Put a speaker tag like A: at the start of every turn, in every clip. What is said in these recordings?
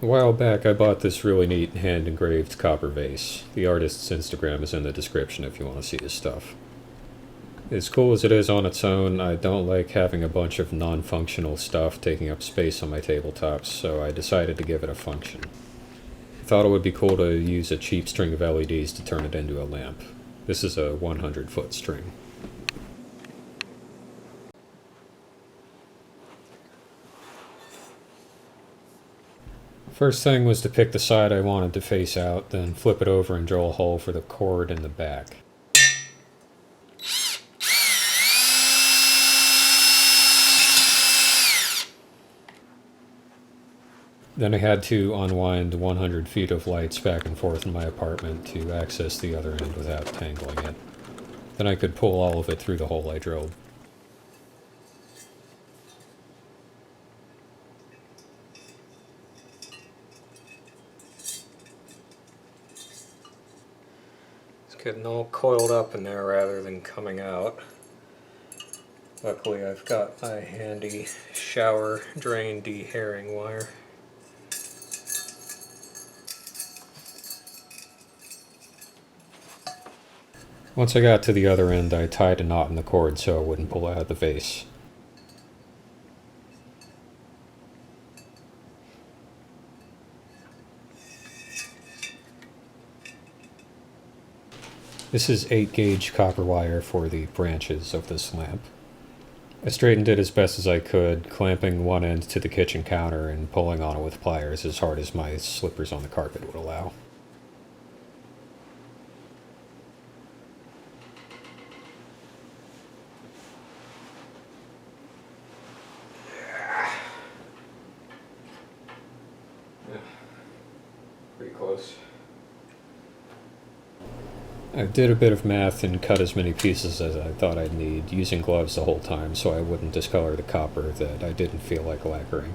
A: A while back I bought this really neat hand-engraved copper vase. The artist's Instagram is in the description if you want to see his stuff. As cool as it is on its own, I don't like having a bunch of non-functional stuff taking up space on my tabletops, so I decided to give it a function. I thought it would be cool to use a cheap string of LEDs to turn it into a lamp. This is a 100-foot string. First thing was to pick the side I wanted to face out, then flip it over and drill a hole for the cord in the back. Then I had to unwind 100 feet of lights back and forth in my apartment to access the other end without tangling it. Then I could pull all of it through the hole I drilled. It's getting all coiled up in there rather than coming out. Luckily I've got my handy shower drain de-hairing wire. Once I got to the other end, I tied a knot in the cord so it wouldn't pull out of the vase. This is 8-gauge copper wire for the branches of this lamp. I straightened it as best as I could, clamping one end to the kitchen counter and pulling on it with pliers as hard as my slippers on the carpet would allow. Pretty close. I did a bit of math and cut as many pieces as I thought I'd need, using gloves the whole time so I wouldn't discolor the copper that I didn't feel like lacquering.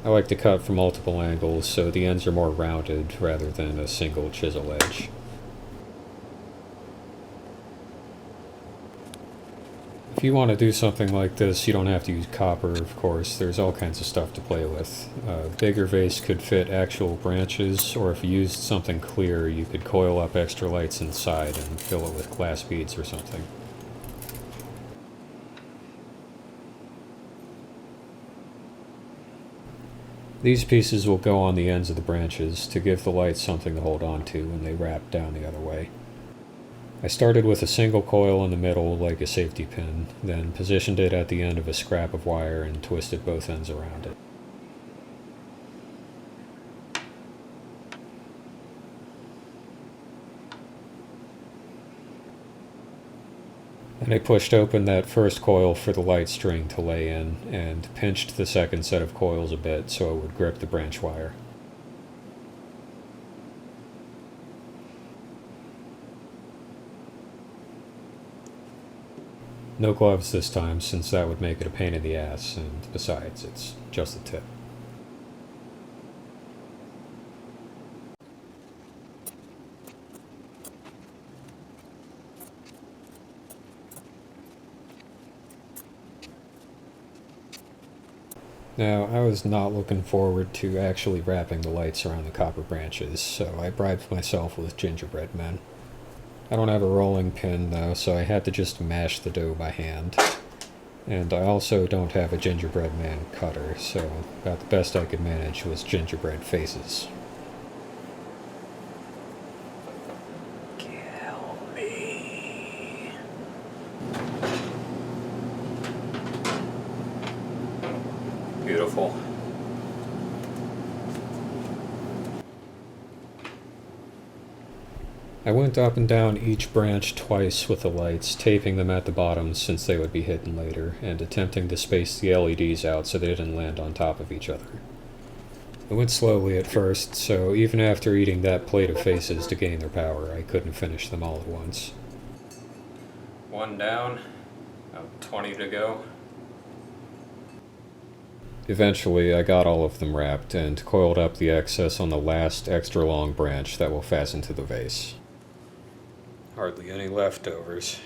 A: I like to cut from multiple angles so the ends are more rounded rather than a single chisel edge. If you want to do something like this, you don't have to use copper, of course. There's all kinds of stuff to play with. A bigger vase could fit actual branches, or if you used something clear, you could coil up extra lights inside and fill it with glass beads or something. These pieces will go on the ends of the branches to give the lights something to hold on to when they wrap down the other way. I started with a single coil in the middle like a safety pin, then positioned it at the end of a scrap of wire and twisted both ends around it. And I pushed open that first coil for the light string to lay in, and pinched the second set of coils a bit so it would grip the branch wire. No gloves this time, since that would make it a pain in the ass, and besides, it's just a tip. Now, I was not looking forward to actually wrapping the lights around the copper branches, so I bribed myself with gingerbread men. I don't have a rolling pin though, so I had to just mash the dough by hand. And I also don't have a gingerbread man cutter, so about the best I could manage was gingerbread faces. Kill me. Beautiful. I went up and down each branch twice with the lights, taping them at the bottom since they would be hidden later, and attempting to space the LEDs out so they didn't land on top of each other. It went slowly at first, so even after eating that plate of faces to gain their power, I couldn't finish them all at once. One down, about 20 to go. Eventually, I got all of them wrapped and coiled up the excess on the last extra long branch that will fasten to the vase. Hardly any leftovers.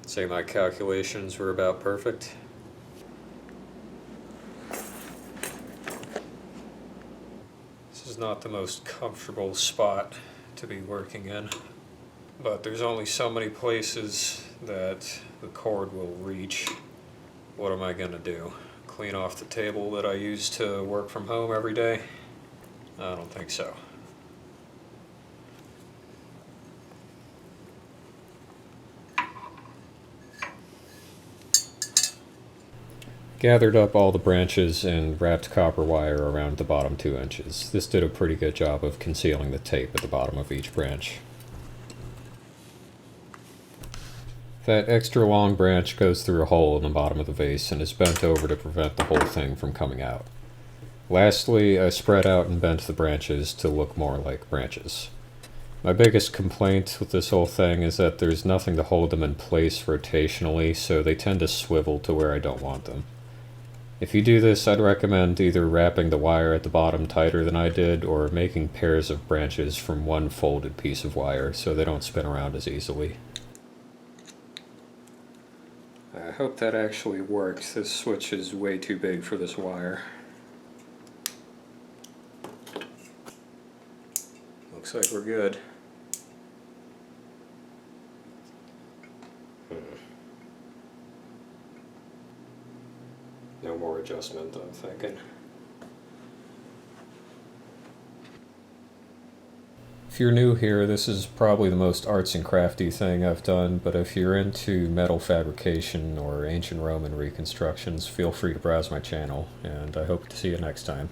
A: Say my calculations were about perfect. is not the most comfortable spot to be working in, but there's only so many places that the cord will reach. What am I gonna do? Clean off the table that I use to work from home every day? I don't think so. Gathered up all the branches and wrapped copper wire around the bottom 2 inches. This did a pretty good job of concealing the tape at the bottom of each branch. That extra long branch goes through a hole in the bottom of the vase and is bent over to prevent the whole thing from coming out. Lastly, I spread out and bent the branches to look more like branches. My biggest complaint with this whole thing is that there's nothing to hold them in place rotationally, so they tend to swivel to where I don't want them. If you do this, I'd recommend either wrapping the wire at the bottom tighter than I did, or making pairs of branches from one folded piece of wire so they don't spin around as easily. I hope that actually works. This switch is way too big for this wire. Looks like we're good. No more adjustment, I'm thinking. If you're new here, this is probably the most arts and crafty thing I've done, but if you're into metal fabrication or ancient Roman reconstructions, feel free to browse my channel, and I hope to see you next time.